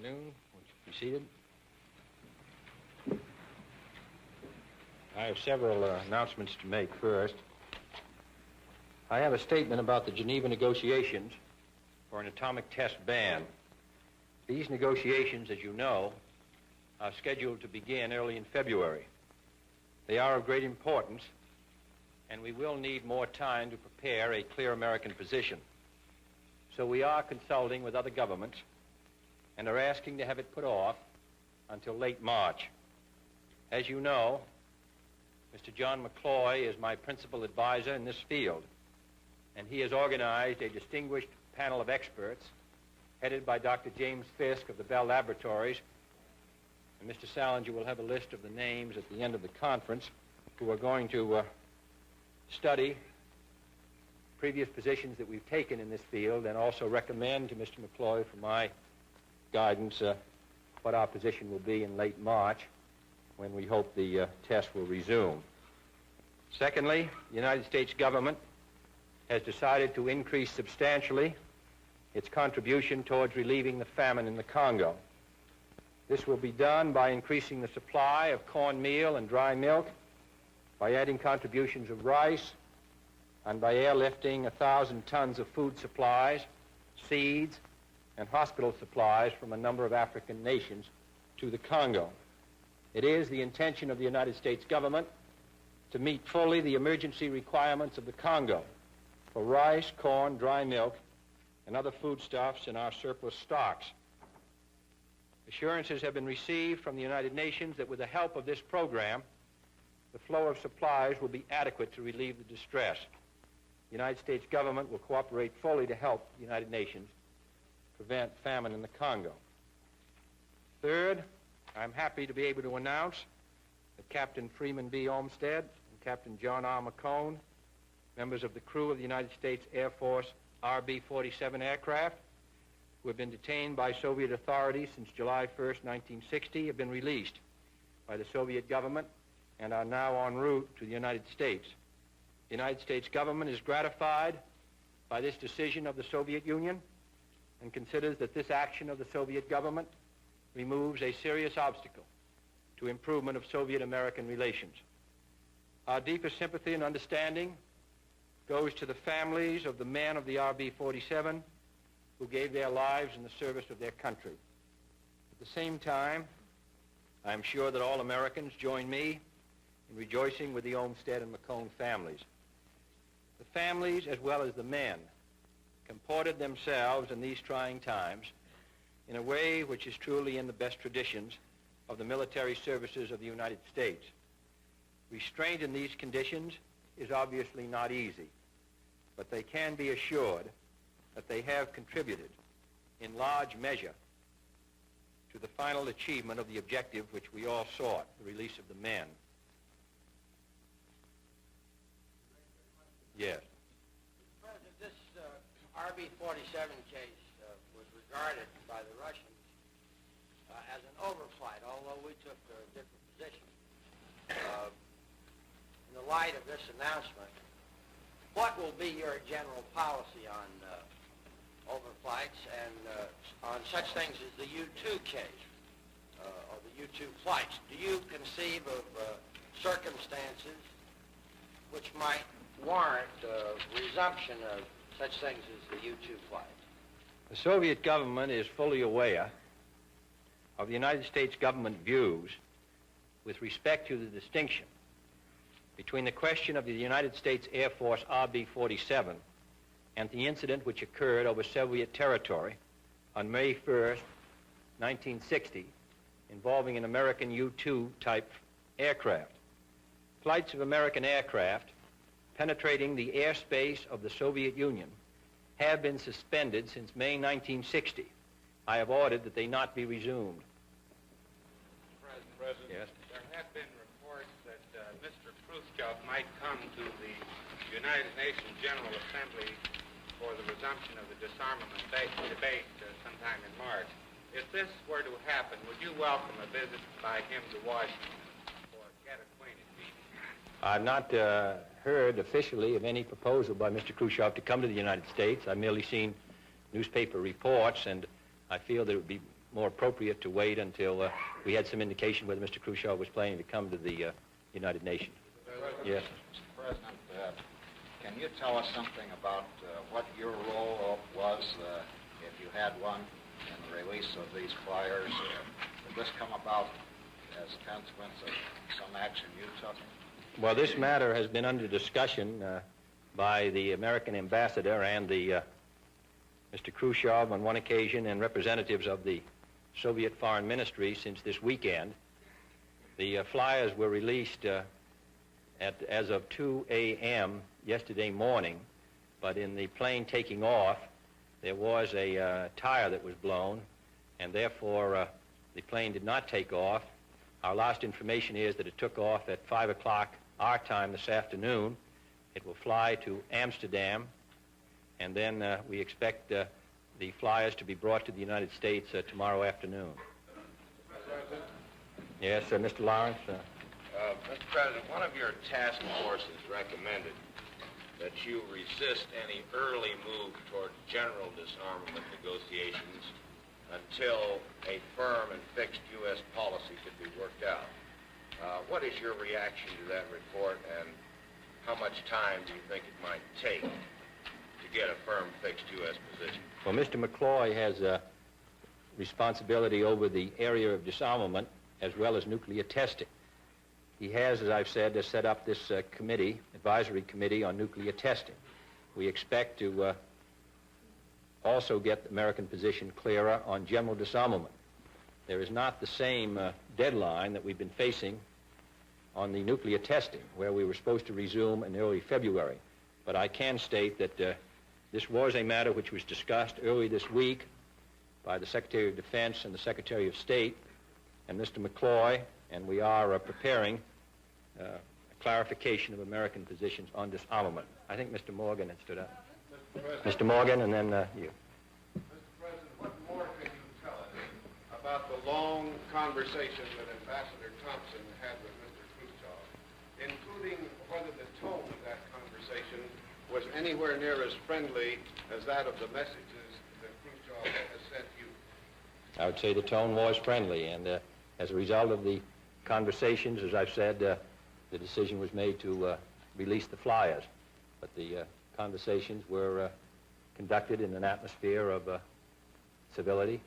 afternoon. Won't you be seated? I have several announcements to make first. I have a statement about the Geneva negotiations for an atomic test ban. These negotiations, as you know, are scheduled to begin early in February. They are of great importance, and we will need more time to prepare a clear American position. So we are consulting with other governments and are asking to have it put off until late March. As you know, Mr. John McCloy is my principal advisor in this field, and he has organized a distinguished panel of experts headed by Dr. James Fisk of the Bell Laboratories, and Mr. Salinger will have a list of the names at the end of the conference, who are going to study previous positions that we've taken in this field and also recommend to Mr. McCloy, for my guidance, what our position will be in late March, when we hope the test will resume. Secondly, the United States government has decided to increase substantially its contribution towards relieving the famine in the Congo. This will be done by increasing the supply of cornmeal and dry milk, by adding contributions of rice, and by airlifting 1,000 tons of food supplies, seeds, and hospital supplies from a number of African nations to the Congo. It is the intention of the United States government to meet fully the emergency requirements of the Congo for rice, corn, dry milk, and other foodstuffs in our surplus stocks. Assurances have been received from the United Nations that with the help of this program, the flow of supplies will be adequate to relieve the distress. The United States government will cooperate fully to help the United Nations prevent famine in the Congo. Third, I'm happy to be able to announce that Captain Freeman B. Olmsted and Captain John R. McCone, members of the crew of the United States Air Force RB-47 aircraft, who have been detained by Soviet authorities since July 1st, 1960, have been released by the Soviet government and are now en route to the United States. The United States government is gratified by this decision of the Soviet Union and considers that this action of the Soviet government removes a serious obstacle to improvement of Soviet-American relations. Our deepest sympathy and understanding goes to the families of the men of the RB-47 who gave their lives in the service of their country. At the same time, I am sure that all Americans join me in rejoicing with the Olmsted and McCone families. The families, as well as the men, comported themselves in these trying times in a way which is truly in the best traditions of the military services of the United States. Restraint in these conditions is obviously not easy, but they can be assured that they have contributed in large measure to the final achievement of the objective which we all sought, the release of the men. Yes. President, this RB-47 case was regarded by the Russians as an overflight, although we took a different position. In the light of this announcement, what will be your general policy on overflights and on such things as the U-2 case, or the U-2 flights? Do you conceive of circumstances which might warrant resumption of such things as the U-2 flights? The Soviet government is fully aware of the United States government views with respect to the distinction between the question of the United States Air Force RB-47 and the incident which occurred over Soviet territory on May 1st, 1960, involving an American U-2 type aircraft. Flights of American aircraft penetrating the airspace of the Soviet Union have been suspended since May 1960. I have ordered that they not be resumed. President, yes? There have been reports that Mr. Khrushchev might come to the United Nations General Assembly for the resumption of the disarmament debate sometime in March. If this were to happen, would you welcome a visit by him to Washington or get acquainted? I've not heard officially of any proposal by Mr. Khrushchev to come to the United States. I've merely seen newspaper reports, and I feel that it would be more appropriate to wait until we had some indication whether Mr. Khrushchev was planning to come to the United Nations. Yes. Mr. President, can you tell us something about what your role was, if you had one, in the release of these flyers? Did this come about as a consequence of some action you took? Well, this matter has been under discussion by the American ambassador and the Mr. Khrushchev on one occasion and representatives of the Soviet Foreign Ministry since this weekend. The flyers were released as of 2 a.m. yesterday morning, but in the plane taking off, there was a tire that was blown, and therefore the plane did not take off. Our last information is that it took off at 5 o'clock our time this afternoon. It will fly to Amsterdam, and then we expect the flyers to be brought to the United States tomorrow afternoon. Yes, Mr. Lawrence? Mr. President, one of your task forces recommended that you resist any early move toward general disarmament negotiations until a firm and fixed U.S. policy could be worked out. What is your reaction to that report, and how much time do you think it might take to get a firm, fixed U.S. position? Well, Mr. McCloy has responsibility over the area of disarmament as well as nuclear testing. He has, as I've said, set up this advisory committee on nuclear testing. We expect to also get the American position clearer on general disarmament. There is not the same deadline that we've been facing on the nuclear testing, where we were supposed to resume in early February. But I can state that this was a matter which was discussed early this week by the Secretary of Defense and the Secretary of State and Mr. McCloy, and we are preparing a clarification of American positions on disarmament. I think Mr. Morgan had stood up. Mr. Morgan, and then you. Mr. President, what more can you tell us about the long conversation that Ambassador Thompson had with Mr. Khrushchev, including whether the tone of that conversation was anywhere near as friendly as that of the messages that Khrushchev has sent you? I would say the tone was friendly, and as a result of the conversations, as I've said, the decision was made to release the flyers. But the conversations were conducted in an atmosphere of civility.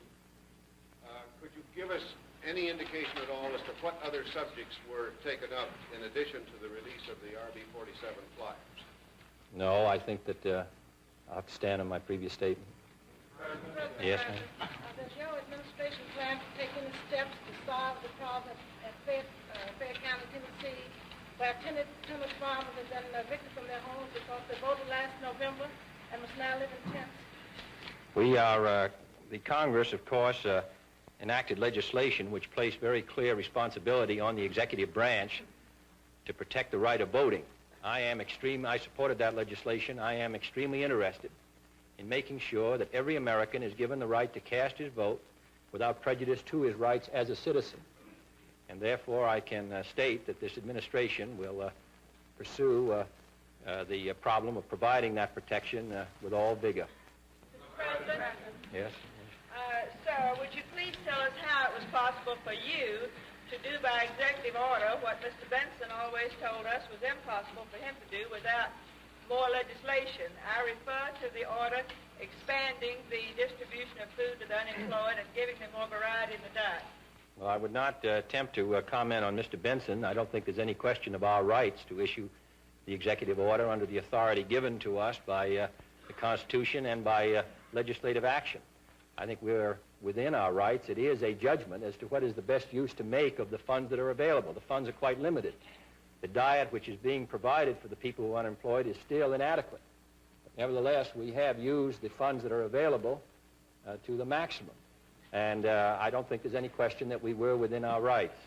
Could you give us any indication at all as to what other subjects were taken up in addition to the release of the RB-47 flyers? No, I think that I'll have to stand on my previous statement. Yes, ma'am? Does your administration plan to take any steps to solve the problem at Fair County, Tennessee, where tenant farmers have been evicted from their homes because they voted last November and must now live in tents? We are, the Congress, of course, enacted legislation which placed very clear responsibility on the executive branch to protect the right of voting. I supported that legislation. I am extremely interested in making sure that every American is given the right to cast his vote without prejudice to his rights as a citizen. And therefore, I can state that this administration will pursue the problem of providing that protection with all vigor. President? Yes? Sir, would you please tell us how it was possible for you to do by executive order what Mr. Benson always told us was impossible for him to do without more legislation? I refer to the order expanding the distribution of food to the unemployed and giving them more variety in the diet. Well, I would not attempt to comment on Mr. Benson. I don't think there's any question of our rights to issue the executive order under the authority given to us by the Constitution and by legislative action. I think we're within our rights. It is a judgment as to what is the best use to make of the funds that are available. The funds are quite limited. The diet which is being provided for the people who are unemployed is still inadequate. But nevertheless, we have used the funds that are available to the maximum. And I don't think there's any question that we were within our rights.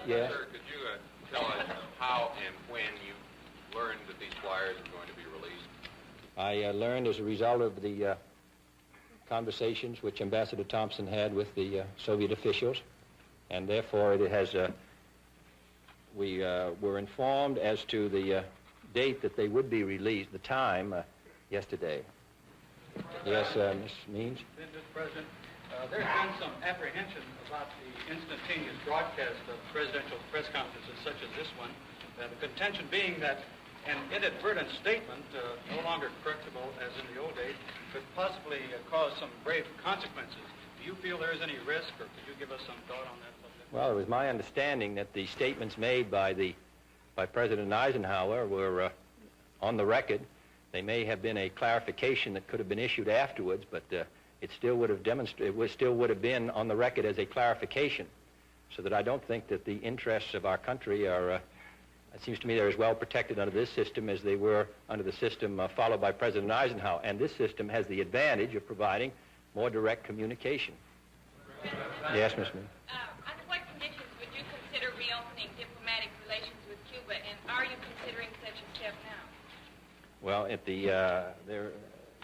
Yes? Sir, could you tell us how and when you learned that these flyers are going to be released? I learned as a result of the conversations which Ambassador Thompson had with the Soviet officials, and therefore it has, we were informed as to the date that they would be released, the time, yesterday. Yes, Ms. Means? Mr. President, There's been some apprehension about the instantaneous broadcast of presidential press conferences such as this one, the contention being that an inadvertent statement, no longer correctable as in the old days, could possibly cause some grave consequences. Do you feel there is any risk, or could you give us some thought on that subject? Well, it was my understanding that the statements made by President Eisenhower were on the record. They may have been a clarification that could have been issued afterwards, but it still would have been on the record as a clarification, so that I don't think that the interests of our country are, it seems to me, they're as well protected under this system as they were under the system followed by President Eisenhower. And this system has the advantage of providing more direct communication. Yes, Ms. Smith. Under what conditions would you consider reopening diplomatic relations with Cuba, and are you considering such a step now? Well, to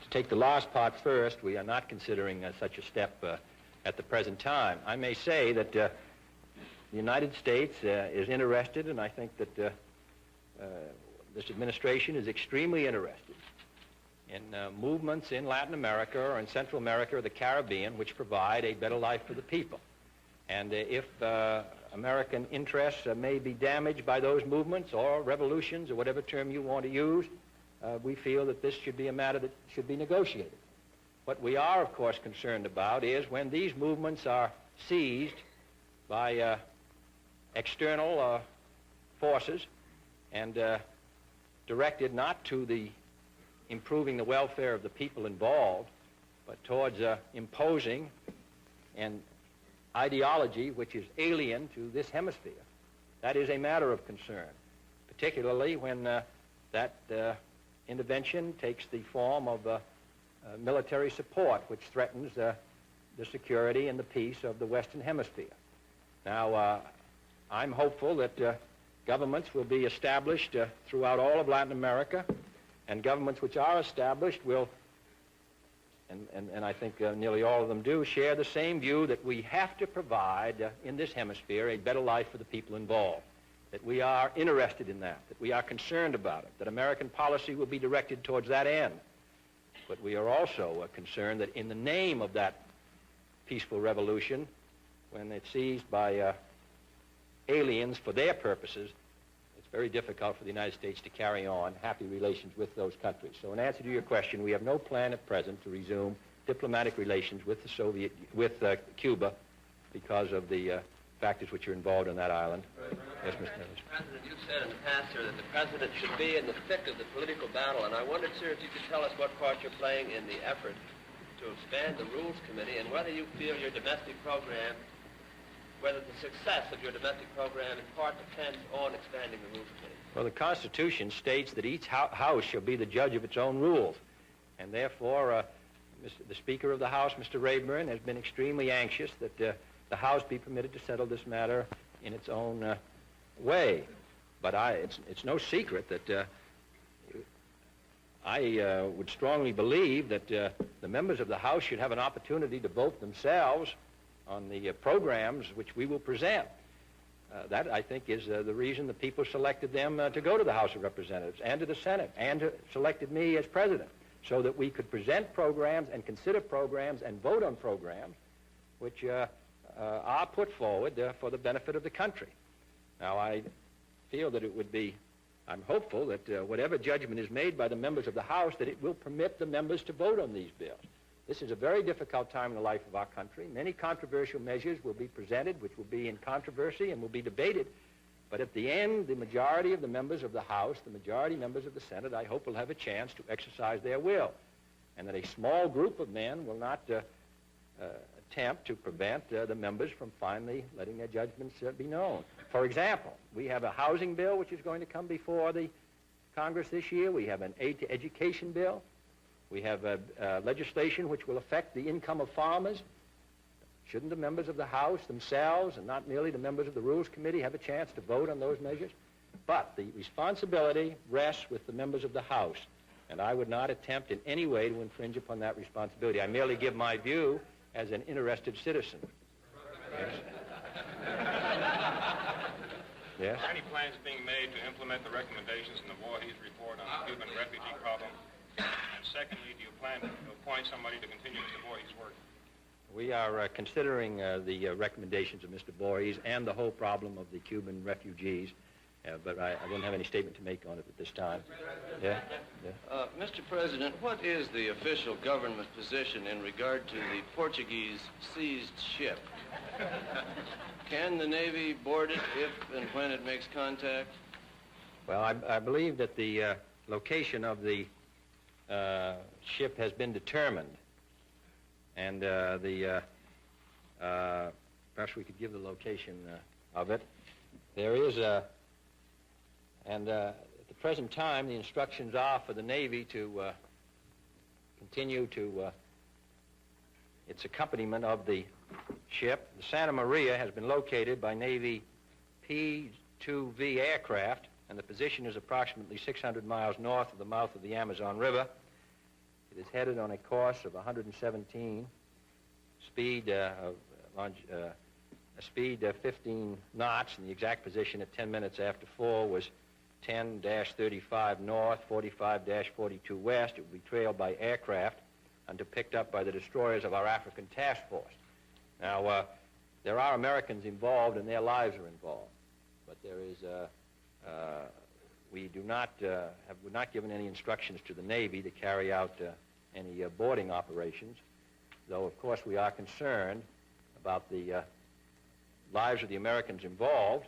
take the last part first, we are not considering such a step at the present time. I may say that the United States is interested, and I think that this administration is extremely interested in movements in Latin America or in Central America or the Caribbean which provide a better life for the people. And if American interests may be damaged by those movements or revolutions or whatever term you want to use, we feel that this should be a matter that should be negotiated. What we are, of course, concerned about is when these movements are seized by external forces and directed not to the improving the welfare of the people involved, but towards imposing an ideology which is alien to this hemisphere. That is a matter of concern, particularly when that intervention takes the form of military support, which threatens the security and the peace of the Western Hemisphere. Now, I'm hopeful that governments will be established throughout all of Latin America, and governments which are established will, and I think nearly all of them do, share the same view that we have to provide in this hemisphere a better life for the people involved, that we are interested in that we are concerned about it, that American policy will be directed towards that end. But we are also concerned that in the name of that peaceful revolution, when it's seized by aliens for their purposes, it's very difficult for the United States to carry on happy relations with those countries. So in answer to your question, we have no plan at present to resume diplomatic relations with Cuba because of the factors which are involved on that island. Yes, Mr. Evans. President, you've said in the past, sir, that the president should be in the thick of the political battle, and I wondered, sir, if you could tell us what part you're playing in the effort to expand the Rules Committee, and whether you feel your domestic program, whether the success of your domestic program in part depends on expanding the Rules Committee. Well, the Constitution states that each house shall be the judge of its own rules, and therefore the Speaker of the House, Mr. Rayburn, has been extremely anxious that the House be permitted to settle this matter in its own way. But it's no secret that I would strongly believe that the members of the House should have an opportunity to vote themselves on the programs which we will present. That, I think, is the reason the people selected them to go to the House of Representatives and to the Senate and selected me as president, so that we could present programs and consider programs and vote on programs which are put forward for the benefit of the country. Now, I feel that it would be, I'm hopeful that whatever judgment is made by the members of the House, that it will permit the members to vote on these bills. This is a very difficult time in the life of our country. Many controversial measures will be presented, which will be in controversy and will be debated. But at the end, the majority of the members of the House, the majority members of the Senate, I hope will have a chance to exercise their will, and that a small group of men will not attempt to prevent the members from finally letting their judgments be known. For example, we have a housing bill which is going to come before the Congress this year. We have an aid to education bill. We have legislation which will affect the income of farmers. Shouldn't the members of the House themselves, and not merely the members of the Rules Committee, have a chance to vote on those measures? But the responsibility rests with the members of the House, and I would not attempt in any way to infringe upon that responsibility. I merely give my view as an interested citizen. Yes? Yes? Are any plans being made to implement the recommendations in the Voorhees report on the Cuban refugee problem? And secondly, do you plan to appoint somebody to continue Mr. Voorhees' work? We are considering the recommendations of Mr. Voorhees and the whole problem of the Cuban refugees, but I don't have any statement to make on it at this time. Yeah? Mr. President, what is the official government position in regard to the Portuguese seized ship? Can the Navy board it if and when it makes contact? Well, I believe that the location of the ship has been determined, and perhaps we could give the location of it. There is at the present time, the instructions are for the Navy to continue to its accompaniment of the ship. The Santa Maria has been located by Navy P-2V aircraft, and the position is approximately 600 miles north of the mouth of the Amazon River. It is headed on a course of 117, speed 15 knots, and the exact position at 10 minutes after 4 was 10-35 north, 45-42 west. It will be trailed by aircraft until picked up by the destroyers of our African task force. Now, there are Americans involved, and their lives are involved, but there is we do not we're not given any instructions to the Navy to carry out any boarding operations, though of course we are concerned about the lives of the Americans involved,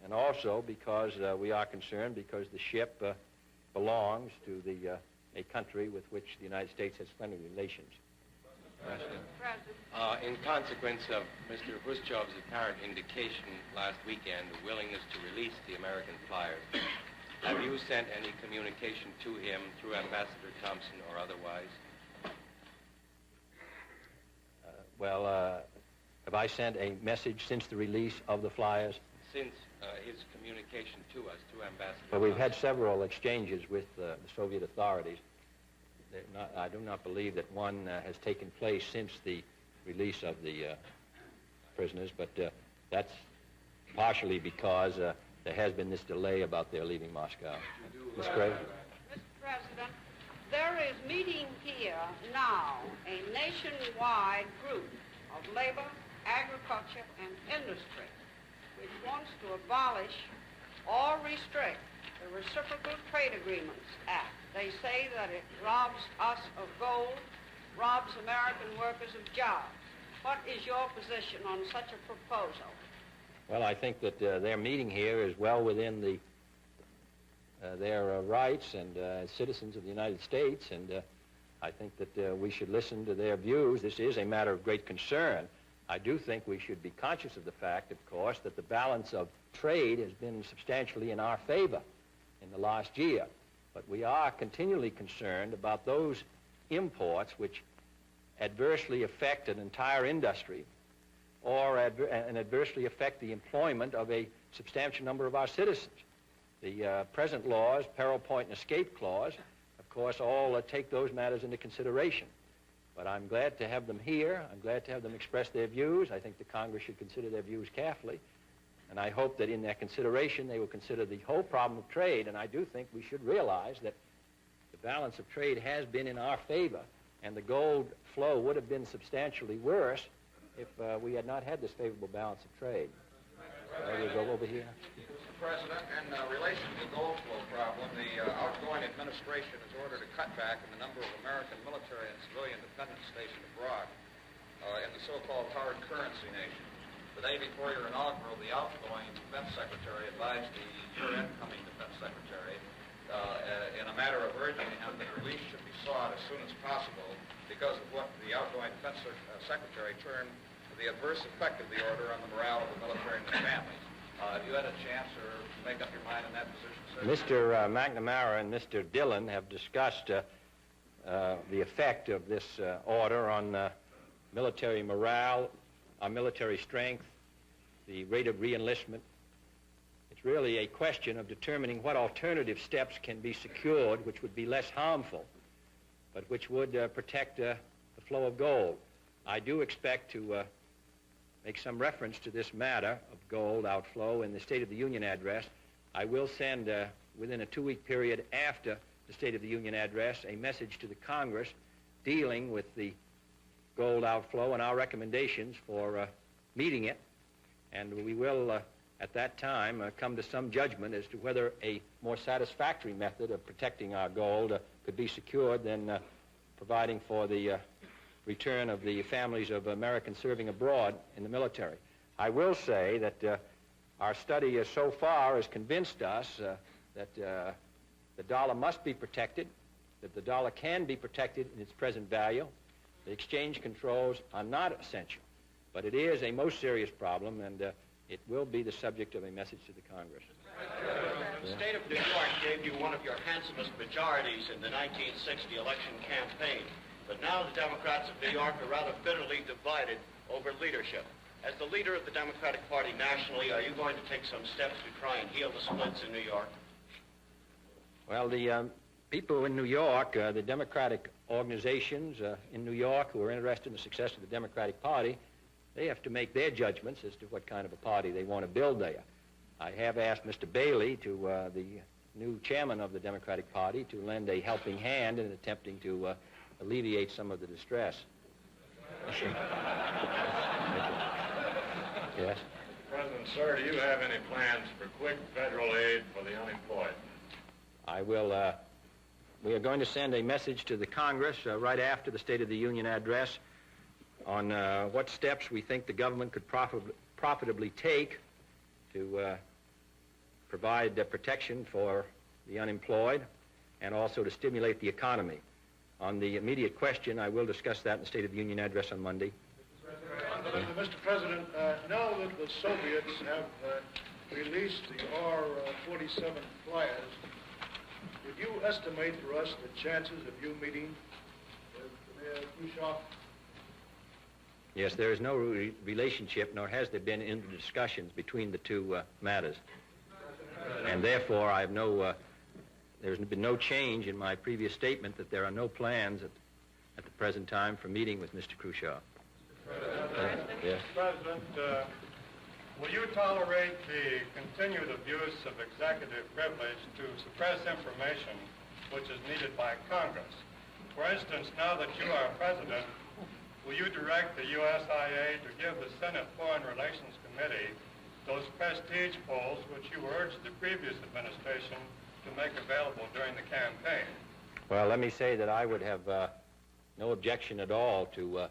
and also because we are concerned because the ship belongs to a country with which the United States has friendly relations. In consequence of Mr. Khrushchev's apparent indication last weekend of willingness to release the American flyers, have you sent any communication to him through Ambassador Thompson or otherwise? Have I sent a message since the release of the flyers? Since his communication to us through Ambassador Well, we've had Thompson. several exchanges with the Soviet authorities. I do not believe that one has taken place since the release of the prisoners, but that's partially because there has been this delay about their leaving Moscow. Ms. Gray? Mr. President, there is meeting here now a nationwide group of labor, agriculture, and industry which wants to abolish or restrict the Reciprocal Trade Agreements Act. They say that it robs us of gold, robs American workers of jobs. What is your position on such a proposal? Well, I think that their meeting here is well within their rights and as citizens of the United States, and I think that we should listen to their views. This is a matter of great concern. I do think we should be conscious of the fact, of course, that the balance of trade has been substantially in our favor in the last year. But we are continually concerned about those imports which adversely affect an entire industry or adversely affect the employment of a substantial number of our citizens. The present laws, Peril Point and Escape Clause, of course, all take those matters into consideration. But I'm glad to have them here. I'm glad to have them express their views. I think the Congress should consider their views carefully. And I hope that in their consideration, they will consider the whole problem of trade. And I do think we should realize that the balance of trade has been in our favor, and the gold flow would have been substantially worse if we had not had this favorable balance of trade. We'll go over here. Mr. President, in relation to the gold flow problem, the outgoing administration has ordered a cutback in the number of American military and civilian dependents stationed abroad in the so-called hard currency nation. The day before your inaugural, the outgoing defense secretary advised your incoming defense secretary in a matter of urging him that release should be sought as soon as possible because of what the outgoing defense secretary termed the adverse effect of the order on the morale of the military and their families. Have you had a chance or make up your mind on that position, sir? Mr. McNamara and Mr. Dillon have discussed the effect of this order on military morale, our military strength, the rate of re-enlistment. It's really a question of determining what alternative steps can be secured which would be less harmful, but which would protect the flow of gold. I do expect to make some reference to this matter of gold outflow in the State of the Union address. I will send, within a 2-week period after the State of the Union address, a message to the Congress dealing with the gold outflow and our recommendations for meeting it. And we will, at that time, come to some judgment as to whether a more satisfactory method of protecting our gold could be secured than providing for the return of the families of Americans serving abroad in the military. I will say that our study so far has convinced us that the dollar must be protected, that the dollar can be protected in its present value. The exchange controls are not essential, but it is a most serious problem, and it will be the subject of a message to the Congress. The state of New York gave you one of your handsomest majorities in the 1960 election campaign, but now the Democrats of New York are rather bitterly divided over leadership. As the leader of the Democratic Party nationally, are you going to take some steps to try and heal the splits in New York? Well, the people in New York, the Democratic organizations in New York who are interested in the success of the Democratic Party, they have to make their judgments as to what kind of a party they want to build there. I have asked Mr. Bailey, the new chairman of the Democratic Party, to lend a helping hand in attempting to alleviate some of the distress. Yes? President, sir, do you have any plans for quick federal aid for the unemployed? I will. We are going to send a message to the Congress right after the State of the Union address on what steps we think the government could profitably take to provide protection for the unemployed and also to stimulate the economy. On the immediate question, I will discuss that in the State of the Union address on Monday. Mr. President, now that the Soviets have released the R-47 flyers, would you estimate for us the chances of you meeting with Khrushchev? Yes, there is no relationship, nor has there been in the discussions between the two matters. And therefore, I have there's been no change in my previous statement that there are no plans at the present time for meeting with Mr. Khrushchev. Yes. President, will you tolerate the continued abuse of executive privilege to suppress information which is needed by Congress? For instance, now that you are president, will you direct the USIA to give the Senate Foreign Relations Committee those prestige polls which you urged the previous administration to make available during the campaign? Well, let me say that I would have no objection at all to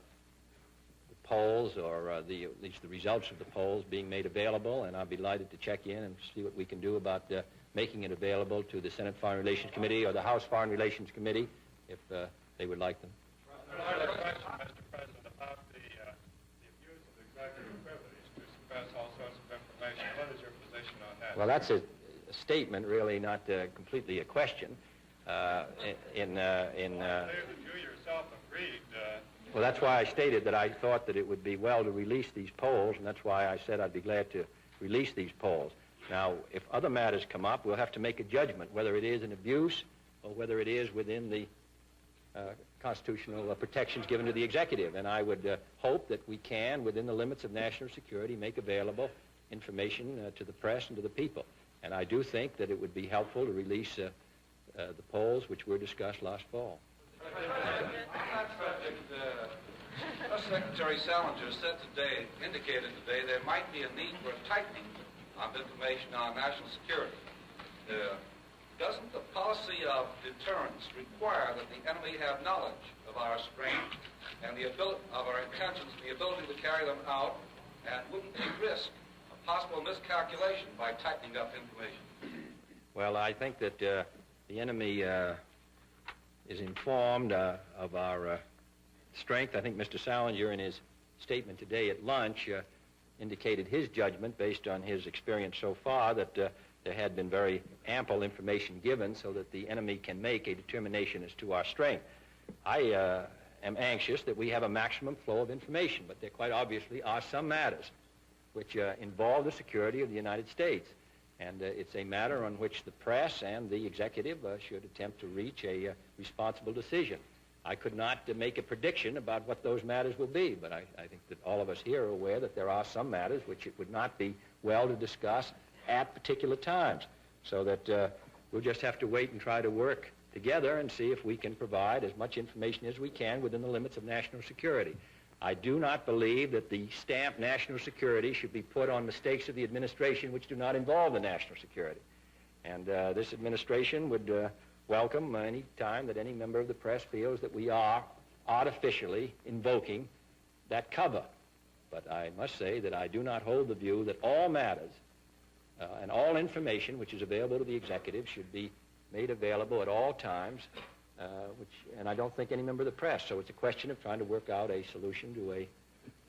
polls or at least the results of the polls being made available, and I'll be delighted to check in and see what we can do about making it available to the Senate Foreign Relations Committee or the House Foreign Relations Committee if they would like them. Another question, Mr. President, about the abuse of executive privilege to suppress all sorts of information. What is your position on that? Well, that's a statement, really, not completely a question. I believe that you yourself agreed. Well, that's why I stated that I thought that it would be well to release these polls, and that's why I said I'd be glad to release these polls. Now, if other matters come up, we'll have to make a judgment whether it is an abuse or whether it is within the constitutional protections given to the executive. And I would hope that we can, within the limits of national security, make available information to the press and to the people. And I do think that it would be helpful to release the polls which were discussed last fall. Secretary Salinger indicated today there might be a need for a tightening of information on national security. Doesn't the policy of deterrence require that the enemy have knowledge of our strength and of our intentions and the ability to carry them out, and wouldn't we risk a possible miscalculation by tightening up information? Well, I think that the enemy is informed of our strength. I think Mr. Salinger, in his statement today at lunch, indicated his judgment based on his experience so far that there had been very ample information given so that the enemy can make a determination as to our strength. I am anxious that we have a maximum flow of information, but there quite obviously are some matters which involve the security of the United States. And it's a matter on which the press and the executive should attempt to reach a responsible decision. I could not make a prediction about what those matters will be, but I think that all of us here are aware that there are some matters which it would not be well to discuss at particular times, so that we'll just have to wait and try to work together and see if we can provide as much information as we can within the limits of national security. I do not believe that the stamp national security should be put on mistakes of the administration which do not involve the national security. And this administration would welcome any time that any member of the press feels that we are artificially invoking that cover. But I must say that I do not hold the view that all matters and all information which is available to the executive should be made available at all times, and I don't think any member of the press. So it's a question of trying to work out a solution to a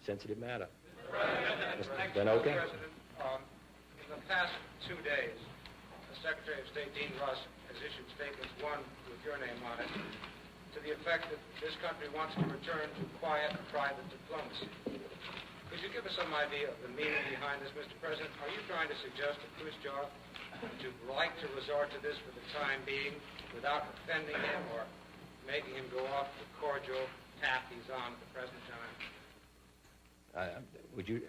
sensitive matter. Mr. Benoka? In the past 2 days, the Secretary of State, Dean Russ, has issued statements, one with your name on it, to the effect that this country wants to return to quiet private diplomacy. Could you give us some idea of the meaning behind this, Mr. President? Are you trying to suggest to Khrushchev to like to resort to this for the time being without offending him or making him go off the cordial path he's on at the present time? Would you,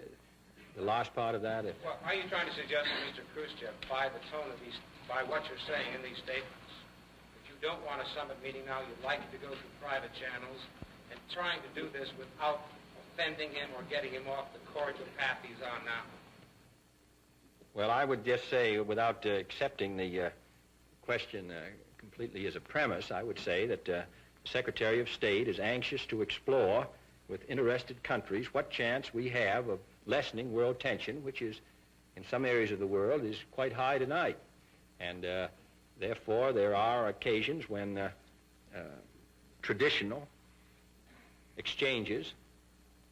the last part of that? Well, are you trying to suggest to Mr. Khrushchev, by the tone of these, by what you're saying in these statements, that you don't want a summit meeting now, you'd like to go through private channels, and trying to do this without offending him or getting him off the cordial path he's on now? Well, I would just say, without accepting the question completely as a premise, I would say that the Secretary of State is anxious to explore with interested countries what chance we have of lessening world tension, which is, in some areas of the world, is quite high tonight. And therefore, there are occasions when traditional exchanges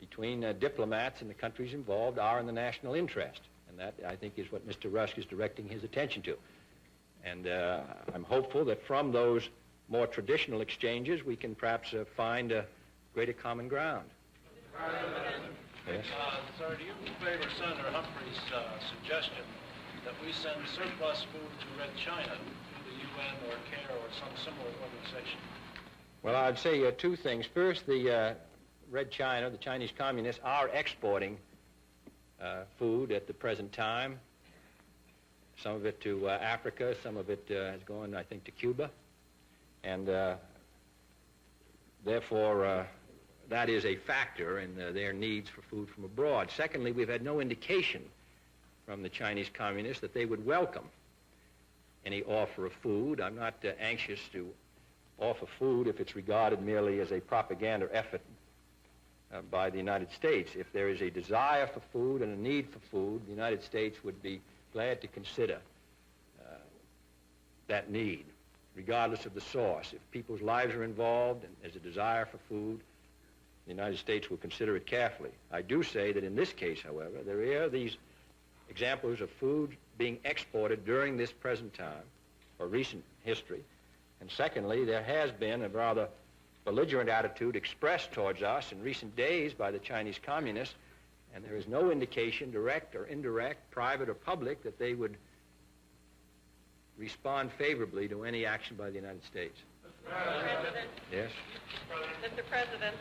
between diplomats and the countries involved are in the national interest. And that, I think, is what Mr. Rusk is directing his attention to. And I'm hopeful that from those more traditional exchanges, we can perhaps find a greater common ground. Yes? Sir, do you favor Senator Humphrey's suggestion that we send surplus food to Red China, to the UN or CARE or some similar organization? Well, I'd say two things. First, the Red China, the Chinese communists, are exporting food at the present time. Some of it to Africa, some of it has gone, I think, to Cuba. And therefore, that is a factor in their needs for food from abroad. Secondly, we've had no indication from the Chinese communists that they would welcome any offer of food. I'm not anxious to offer food if it's regarded merely as a propaganda effort by the United States. If there is a desire for food and a need for food, the United States would be glad to consider that need, regardless of the source. If people's lives are involved and there's a desire for food, the United States will consider it carefully. I do say that in this case, however, there are these examples of food being exported during this present time, or recent history. And secondly, there has been a rather belligerent attitude expressed towards us in recent days by the Chinese communists, and there is no indication, direct or indirect, private or public, that they would respond favorably to any action by the United States. Mr. President. Yes? Mr. President,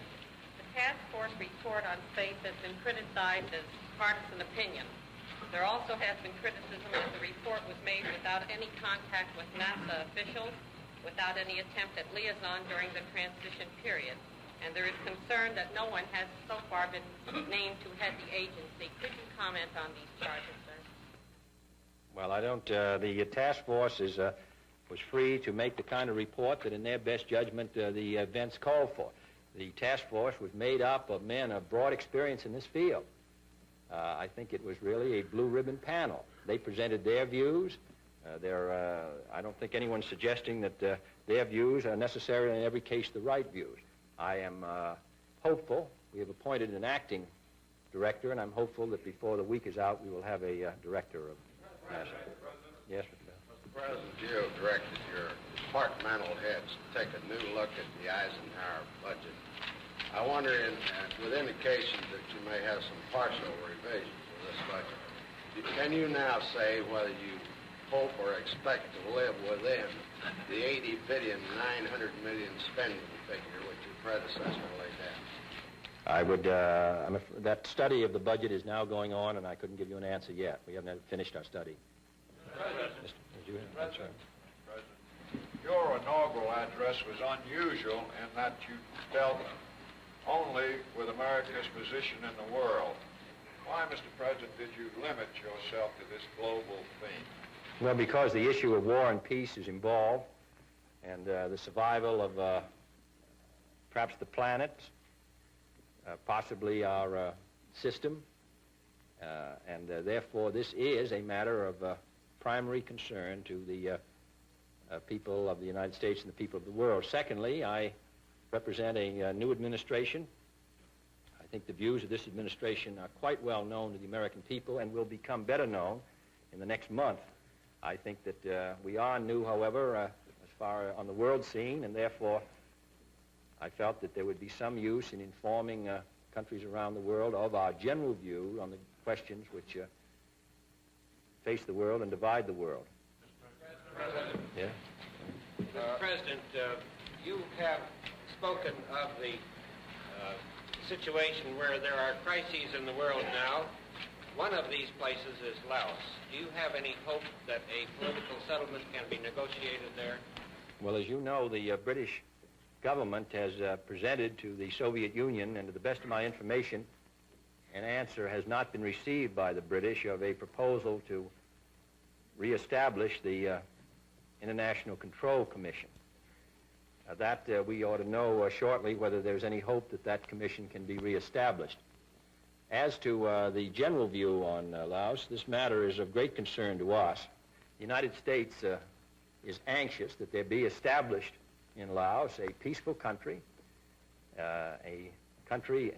the task force report on space has been criticized as partisan opinion. There also has been criticism that the report was made without any contact with NASA officials, without any attempt at liaison during the transition period. And there is concern that no one has so far been named to head the agency. Could you comment on these charges, sir? Well, I don't. The task force was free to make the kind of report that in their best judgment the events called for. The task force was made up of men of broad experience in this field. I think it was really a blue ribbon panel. They presented their views. I don't think anyone's suggesting that their views are necessarily in every case the right views. I am hopeful. We have appointed an acting director, and I'm hopeful that before the week is out, we will have a director of NASA. Yes, Mr. Bell. Mr. President, you have directed your departmental heads to take a new look at the Eisenhower budget. I wonder, with indications that you may have some partial revisions of this budget, can you now say whether you hope or expect to live within the $80 billion, $900 million spending figure which your predecessor laid down? I would, that study of the budget is now going on, and I couldn't give you an answer yet. We haven't finished our study. President, Mr. President, your inaugural address was unusual in that you dealt only with America's position in the world. Why, Mr. President, did you limit yourself to this global theme? Well, because the issue of war and peace is involved, and the survival of perhaps the planet, possibly our system, and therefore this is a matter of primary concern to the people of the United States and the people of the world. Secondly, I represent a new administration. I think the views of this administration are quite well known to the American people and will become better known in the next month. I think that we are new, however, as far on the world scene, and therefore I felt that there would be some use in informing countries around the world of our general view on the questions which face the world and divide the world. Yeah? Mr. President, you have spoken of the situation where there are crises in the world now. One of these places is Laos. Do you have any hope that a political settlement can be negotiated there? Well, as you know, the British government has presented to the Soviet Union, and to the best of my information, an answer has not been received by the British of a proposal to reestablish the International Control Commission. That we ought to know shortly whether there's any hope that that commission can be reestablished. As to the general view on Laos, this matter is of great concern to us. The United States is anxious that there be established in Laos a peaceful country, an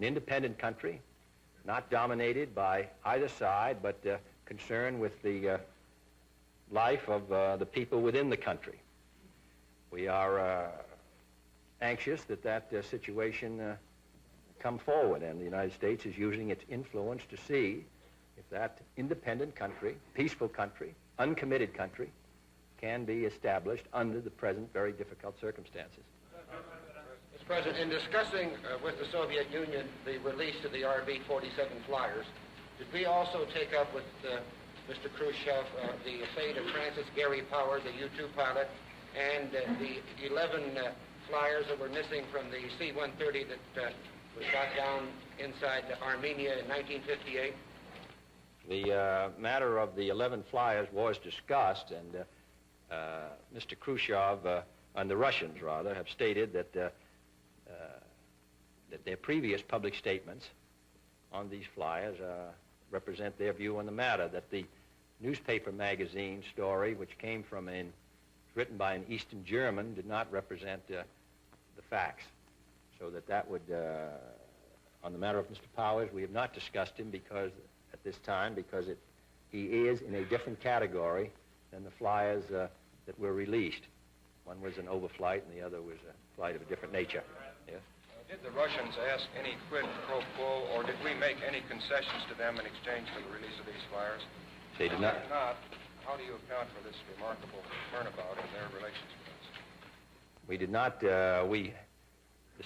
independent country, not dominated by either side, but concerned with the life of the people within the country. We are anxious that that situation come forward, and the United States is using its influence to see if that independent country, peaceful country, uncommitted country, can be established under the present very difficult circumstances. Mr. President, in discussing with the Soviet Union the release of the RB-47 flyers, did we also take up with Mr. Khrushchev the fate of Francis Gary Powers, the U-2 pilot, and the 11 flyers that were missing from the C-130 that was shot down inside Armenia in 1958? The matter of the 11 flyers was discussed, and Mr. Khrushchev, and the Russians rather, have stated that that their previous public statements on these flyers represent their view on the matter, that the newspaper magazine story, which came from written by an Eastern German, did not represent the facts. So that would, on the matter of Mr. Powers, we have not discussed him because, at this time, because he is in a different category than the flyers that were released. One was an overflight and the other was a flight of a different nature. Yes? Did the Russians ask any quid pro quo, or did we make any concessions to them in exchange for the release of these flyers? They did not. If not, how do you account for this remarkable turnabout in their relations with us? We did not. The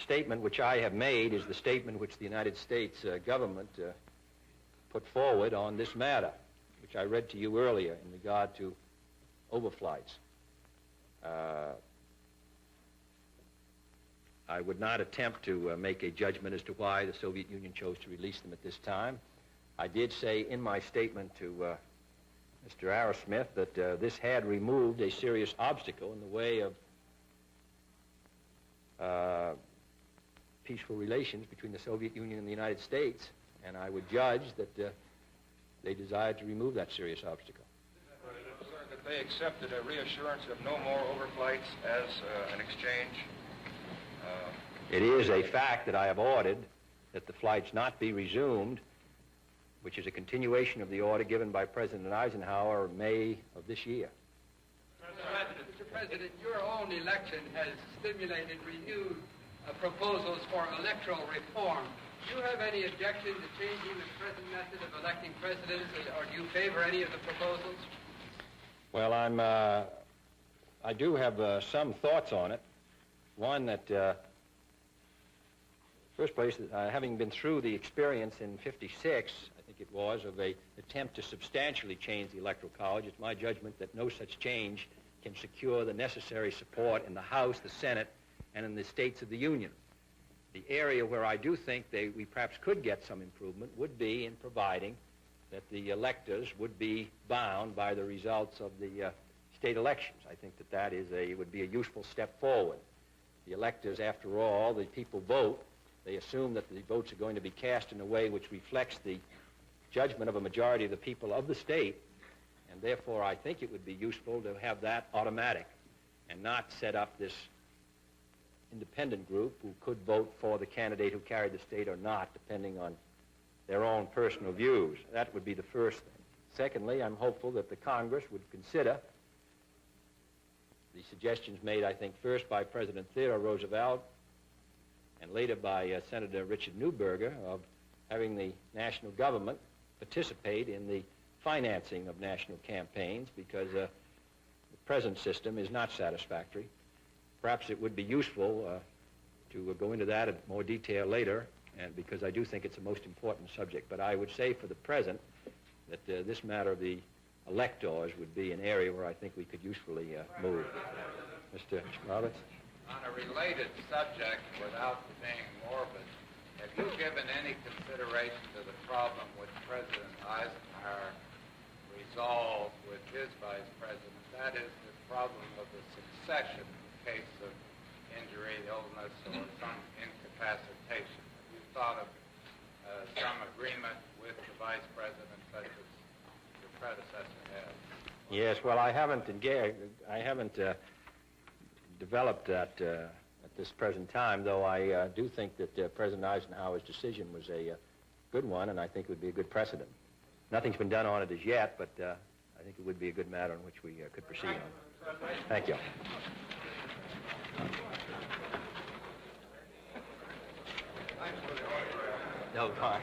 statement which I have made is the statement which the United States government put forward on this matter, which I read to you earlier in regard to overflights. I would not attempt to make a judgment as to why the Soviet Union chose to release them at this time. I did say in my statement to Mr. Arrowsmith that this had removed a serious obstacle in the way of peaceful relations between the Soviet Union and the United States, and I would judge that they desired to remove that serious obstacle. Sir, that they accepted a reassurance of no more overflights as an exchange? It is a fact that I have ordered that the flights not be resumed, which is a continuation of the order given by President Eisenhower in May of this year. Mr. President, your own election has stimulated renewed proposals for electoral reform. Do you have any objection to changing the present method of electing presidents, or do you favor any of the proposals? Well, I do have some thoughts on it. One that, first place, having been through the experience in '56, I think it was, of an attempt to substantially change the Electoral College, it's my judgment that no such change can secure the necessary support in the House, the Senate, and in the states of the Union. The area where I do think we perhaps could get some improvement would be in providing that the electors would be bound by the results of the state elections. I think that would be a useful step forward. The electors, after all, the people vote. They assume that the votes are going to be cast in a way which reflects the judgment of a majority of the people of the state, and therefore I think it would be useful to have that automatic and not set up this independent group who could vote for the candidate who carried the state or not, depending on their own personal views. That would be the first thing. Secondly, I'm hopeful that the Congress would consider the suggestions made, I think, first by President Theodore Roosevelt and later by Senator Richard Newberger of having the national government participate in the financing of national campaigns, because the present system is not satisfactory. Perhaps it would be useful to go into that in more detail later, and because I do think it's the most important subject. But I would say for the present that this matter of the electors would be an area where I think we could usefully move. Mr. Roberts? On a related subject, without being morbid, have you given any consideration to the problem which President Eisenhower resolved with his vice president? That is the problem of the succession in case of injury, illness, or some incapacitation. Have you thought of some agreement with the vice president such as your predecessor has? Yes, well, I haven't developed that at this present time, though I do think that President Eisenhower's decision was a good one, and I think it would be a good precedent. Nothing's been done on it as yet, but I think it would be a good matter on which we could proceed on. Thank you. No, fine.